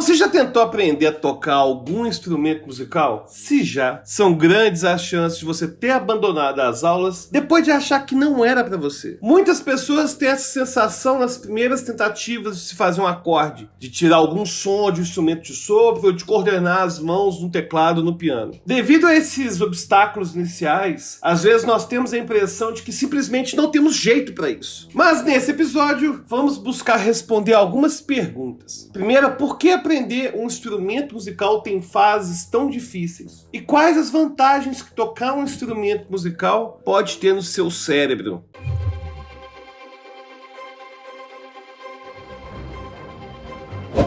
Você já tentou aprender a tocar algum instrumento musical? Se já, são grandes as chances de você ter abandonado as aulas depois de achar que não era para você. Muitas pessoas têm essa sensação nas primeiras tentativas de se fazer um acorde, de tirar algum som de um instrumento de sopro ou de coordenar as mãos no teclado ou no piano. Devido a esses obstáculos iniciais, às vezes nós temos a impressão de que simplesmente não temos jeito para isso. Mas nesse episódio, vamos buscar responder algumas perguntas. Primeira, por que aprender um instrumento musical tem fases tão difíceis? E quais as vantagens que tocar um instrumento musical pode ter no seu cérebro?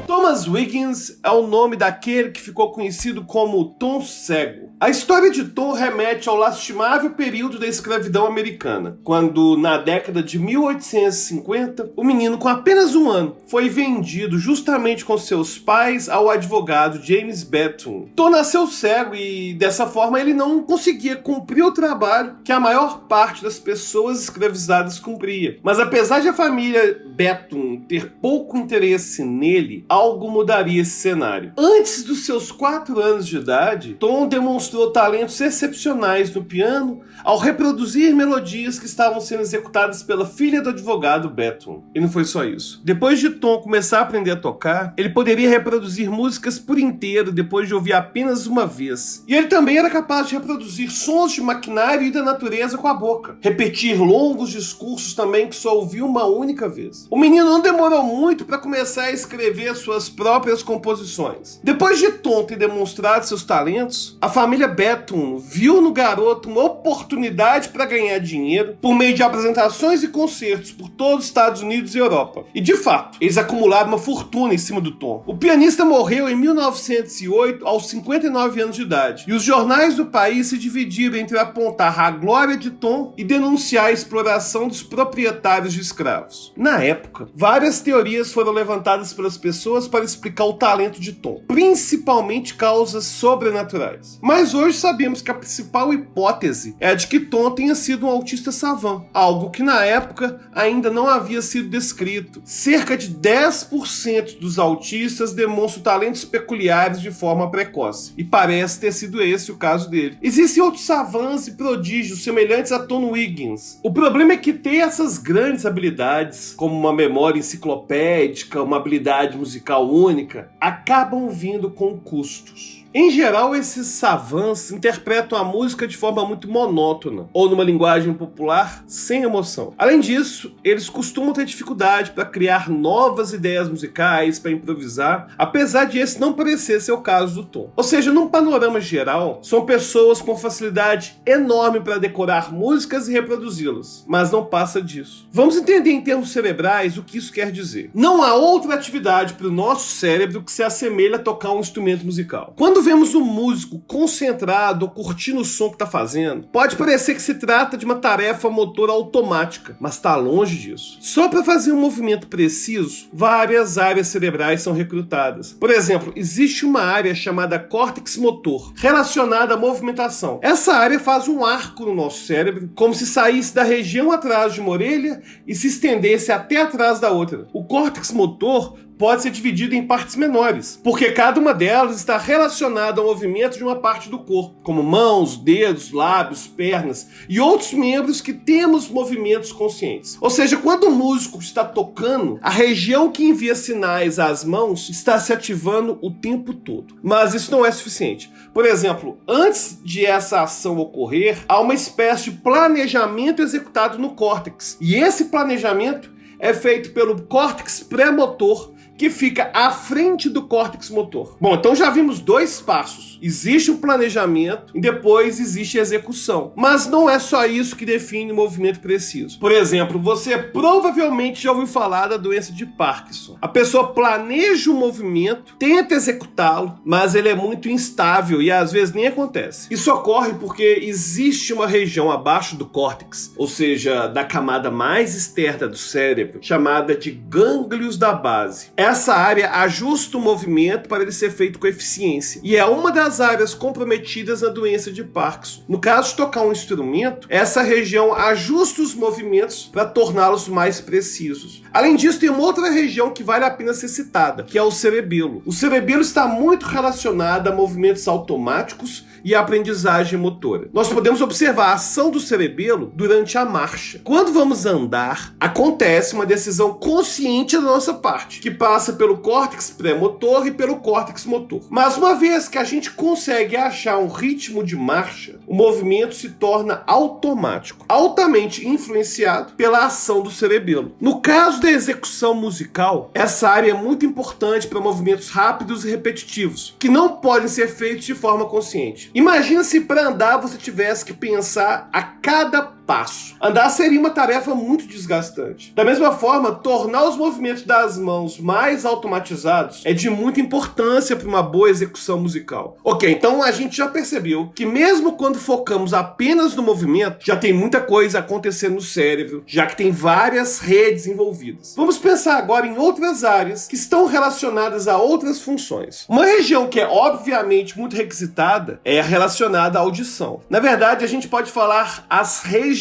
Thomas Wiggins é o nome daquele que ficou conhecido como Tom Cego. A história de Tom remete ao lastimável período da escravidão americana, quando, na década de 1850, o menino com apenas 1 ano foi vendido justamente com seus pais ao advogado James Betton. Tom nasceu cego e, dessa forma, ele não conseguia cumprir o trabalho que a maior parte das pessoas escravizadas cumpria. Mas apesar de a família Betton ter pouco interesse nele, algo mudaria esse cenário. Antes dos seus 4 anos de idade, Tom demonstrou talentos excepcionais no piano ao reproduzir melodias que estavam sendo executadas pela filha do advogado Betton. E não foi só isso. Depois de Tom começar a aprender a tocar, ele poderia reproduzir músicas por inteiro depois de ouvir apenas uma vez. E ele também era capaz de reproduzir sons de maquinário e da natureza com a boca. Repetir longos discursos também que só ouviu uma única vez. O menino não demorou muito para começar a escrever suas próprias composições. Depois de Tom ter demonstrado seus talentos, a família Betton viu no garoto uma oportunidade para ganhar dinheiro por meio de apresentações e concertos por todos os Estados Unidos e Europa. E de fato, eles acumularam uma fortuna em cima do Tom. O pianista morreu em 1908 aos 59 anos de idade, e os jornais do país se dividiram entre apontar a glória de Tom e denunciar a exploração dos proprietários de escravos. Na época, várias teorias foram levantadas pelas pessoas para explicar o talento de Tom, principalmente causas sobrenaturais. Mas hoje sabemos que a principal hipótese é a de que Tom tenha sido um autista savant, algo que na época ainda não havia sido descrito. Cerca de 10% dos autistas demonstram talentos peculiares de forma precoce, e parece ter sido esse o caso dele. Existem outros savants e prodígios semelhantes a Tom Wiggins. O problema é que ter essas grandes habilidades, como uma memória enciclopédica, uma habilidade musical única, acabam vindo com custos. Em geral, esses savants interpretam a música de forma muito monótona, ou numa linguagem popular, sem emoção. Além disso, eles costumam ter dificuldade para criar novas ideias musicais, para improvisar, apesar de esse não parecer ser o caso do Tom. Ou seja, num panorama geral, são pessoas com facilidade enorme para decorar músicas e reproduzi-las, mas não passa disso. Vamos entender em termos cerebrais o que isso quer dizer. Não há outra atividade para o nosso cérebro que se assemelha a tocar um instrumento musical. Quando vemos um músico concentrado ou curtindo o som que está fazendo, pode parecer que se trata de uma tarefa motora automática, mas está longe disso. Só para fazer um movimento preciso, várias áreas cerebrais são recrutadas. Por exemplo, existe uma área chamada córtex motor, relacionada à movimentação. Essa área faz um arco no nosso cérebro, como se saísse da região atrás de uma orelha e se estendesse até atrás da outra. O córtex motor pode ser dividido em partes menores, porque cada uma delas está relacionada ao movimento de uma parte do corpo, como mãos, dedos, lábios, pernas e outros membros que temos movimentos conscientes. Ou seja, quando o músico está tocando, a região que envia sinais às mãos está se ativando o tempo todo. Mas isso não é suficiente. Por exemplo, antes de essa ação ocorrer, há uma espécie de planejamento executado no córtex, e esse planejamento é feito pelo córtex pré-motor, que fica à frente do córtex motor. Bom, então já vimos 2 passos. Existe o planejamento e depois existe a execução. Mas não é só isso que define o movimento preciso. Por exemplo, você provavelmente já ouviu falar da doença de Parkinson. A pessoa planeja o movimento, tenta executá-lo, mas ele é muito instável e às vezes nem acontece. Isso ocorre porque existe uma região abaixo do córtex, ou seja, da camada mais externa do cérebro, chamada de gânglios da base. Essa área ajusta o movimento para ele ser feito com eficiência e é uma das áreas comprometidas na doença de Parkinson. No caso de tocar um instrumento, essa região ajusta os movimentos para torná-los mais precisos. Além disso, tem uma outra região que vale a pena ser citada, que é o cerebelo. O cerebelo está muito relacionado a movimentos automáticos e a aprendizagem motora. Nós podemos observar a ação do cerebelo durante a marcha. Quando vamos andar, acontece uma decisão consciente da nossa parte, que passa pelo córtex pré-motor e pelo córtex motor. Mas uma vez que a gente consegue achar um ritmo de marcha, o movimento se torna automático, altamente influenciado pela ação do cerebelo. No caso da execução musical, essa área é muito importante para movimentos rápidos e repetitivos, que não podem ser feitos de forma consciente. Imagina se para andar você tivesse que pensar a cada passo. Andar seria uma tarefa muito desgastante. Da mesma forma, tornar os movimentos das mãos mais automatizados é de muita importância para uma boa execução musical. Ok, então a gente já percebeu que mesmo quando focamos apenas no movimento, já tem muita coisa acontecendo no cérebro, já que tem várias redes envolvidas. Vamos pensar agora em outras áreas que estão relacionadas a outras funções. Uma região que é obviamente muito requisitada é relacionada à audição. Na verdade, a gente pode falar as regiões,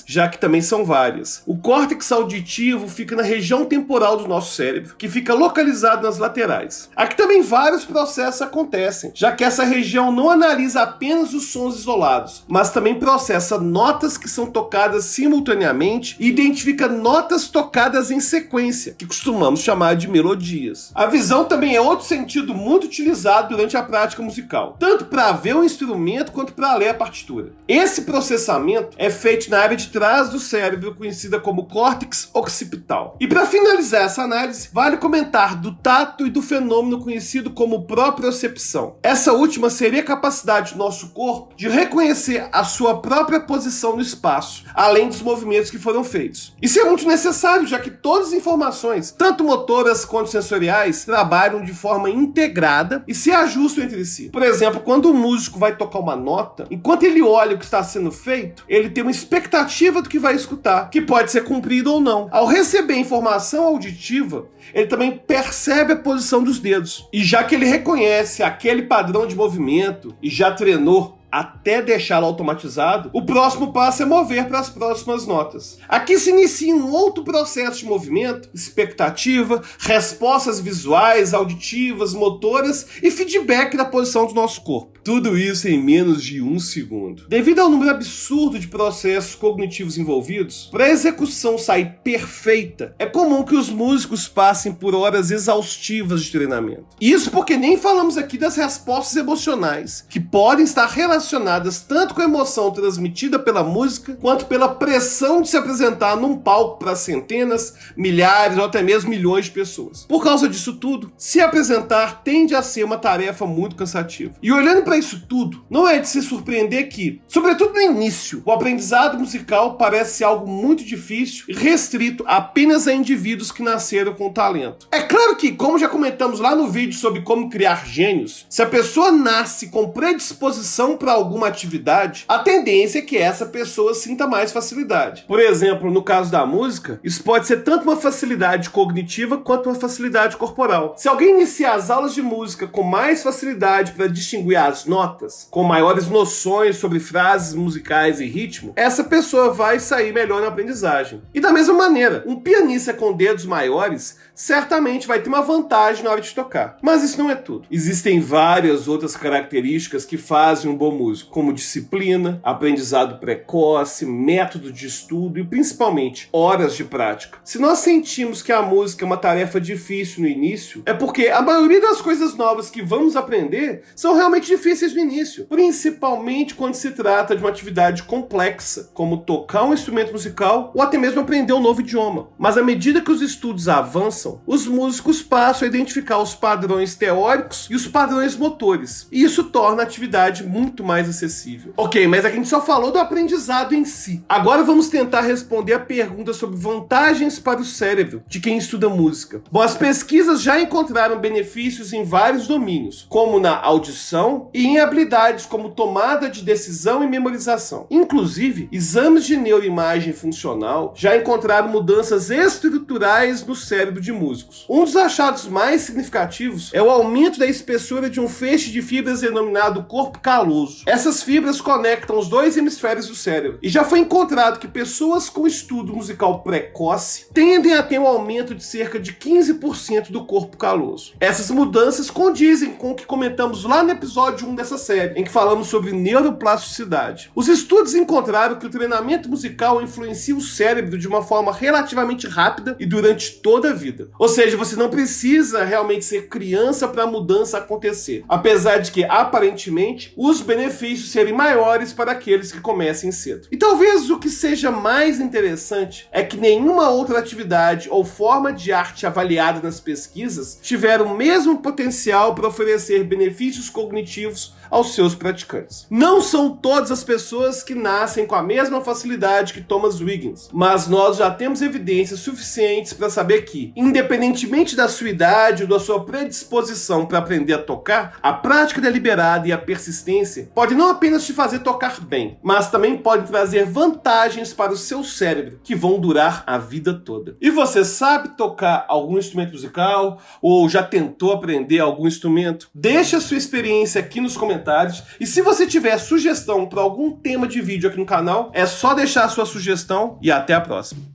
já que também são várias. O córtex auditivo fica na região temporal do nosso cérebro, que fica localizado nas laterais. Aqui também vários processos acontecem, já que essa região não analisa apenas os sons isolados, mas também processa notas que são tocadas simultaneamente e identifica notas tocadas em sequência, que costumamos chamar de melodias. A visão também é outro sentido muito utilizado durante a prática musical, tanto para ver o instrumento quanto para ler a partitura. Esse processamento é feito na área de trás do cérebro, conhecida como córtex occipital. E para finalizar essa análise, vale comentar do tato e do fenômeno conhecido como propriocepção. Essa última seria a capacidade do nosso corpo de reconhecer a sua própria posição no espaço, além dos movimentos que foram feitos. Isso é muito necessário, já que todas as informações, tanto motoras quanto sensoriais, trabalham de forma integrada e se ajustam entre si. Por exemplo, quando o músico vai tocar uma nota, enquanto ele olha o que está sendo feito, ele tem uma expectativa do que vai escutar, que pode ser cumprido ou não. Ao receber informação auditiva, ele também percebe a posição dos dedos. E já que ele reconhece aquele padrão de movimento e já treinou até deixá-lo automatizado, o próximo passo é mover para as próximas notas. Aqui se inicia um outro processo de movimento, expectativa, respostas visuais, auditivas, motoras e feedback da posição do nosso corpo. Tudo isso em menos de 1 segundo. Devido ao número absurdo de processos cognitivos envolvidos, para a execução sair perfeita, é comum que os músicos passem por horas exaustivas de treinamento. Isso porque nem falamos aqui das respostas emocionais, que podem estar relacionadas tanto com a emoção transmitida pela música, quanto pela pressão de se apresentar num palco para centenas, milhares ou até mesmo milhões de pessoas. Por causa disso tudo, se apresentar tende a ser uma tarefa muito cansativa. E olhando para isso tudo, não é de se surpreender que, sobretudo no início, o aprendizado musical parece algo muito difícil e restrito apenas a indivíduos que nasceram com talento. É claro que, como já comentamos lá no vídeo sobre como criar gênios, se a pessoa nasce com predisposição para alguma atividade, a tendência é que essa pessoa sinta mais facilidade. Por exemplo, no caso da música, isso pode ser tanto uma facilidade cognitiva quanto uma facilidade corporal. Se alguém iniciar as aulas de música com mais facilidade para distinguir as notas, com maiores noções sobre frases musicais e ritmo, essa pessoa vai sair melhor na aprendizagem. E da mesma maneira, um pianista com dedos maiores certamente vai ter uma vantagem na hora de tocar. Mas isso não é tudo. Existem várias outras características que fazem um bom músico, como disciplina, aprendizado precoce, método de estudo e principalmente horas de prática. Se nós sentimos que a música é uma tarefa difícil no início, é porque a maioria das coisas novas que vamos aprender são realmente difíceis no início, principalmente quando se trata de uma atividade complexa, como tocar um instrumento musical ou até mesmo aprender um novo idioma. Mas à medida que os estudos avançam, os músicos passam a identificar os padrões teóricos e os padrões motores, e isso torna a atividade muito muito mais acessível. Ok, mas a gente só falou do aprendizado em si. Agora vamos tentar responder a pergunta sobre vantagens para o cérebro de quem estuda música. Bom, as pesquisas já encontraram benefícios em vários domínios, como na audição e em habilidades como tomada de decisão e memorização. Inclusive, exames de neuroimagem funcional já encontraram mudanças estruturais no cérebro de músicos. Um dos achados mais significativos é o aumento da espessura de um feixe de fibras denominado corpo caloso. Essas fibras conectam os dois hemisférios do cérebro e já foi encontrado que pessoas com estudo musical precoce tendem a ter um aumento de cerca de 15% do corpo caloso. Essas mudanças condizem com o que comentamos lá no episódio 1 dessa série, em que falamos sobre neuroplasticidade. Os estudos encontraram que o treinamento musical influencia o cérebro de uma forma relativamente rápida e durante toda a vida. Ou seja, você não precisa realmente ser criança para a mudança acontecer, apesar de que, aparentemente, os benefícios serem maiores para aqueles que comecem cedo. E talvez o que seja mais interessante é que nenhuma outra atividade ou forma de arte avaliada nas pesquisas tiveram o mesmo potencial para oferecer benefícios cognitivos aos seus praticantes. Não são todas as pessoas que nascem com a mesma facilidade que Thomas Wiggins, mas nós já temos evidências suficientes para saber que, independentemente da sua idade ou da sua predisposição para aprender a tocar, a prática deliberada e a persistência pode não apenas te fazer tocar bem, mas também pode trazer vantagens para o seu cérebro que vão durar a vida toda. E você sabe tocar algum instrumento musical ou já tentou aprender algum instrumento? Deixe a sua experiência aqui nos comentários. E se você tiver sugestão para algum tema de vídeo aqui no canal, é só deixar a sua sugestão e até a próxima.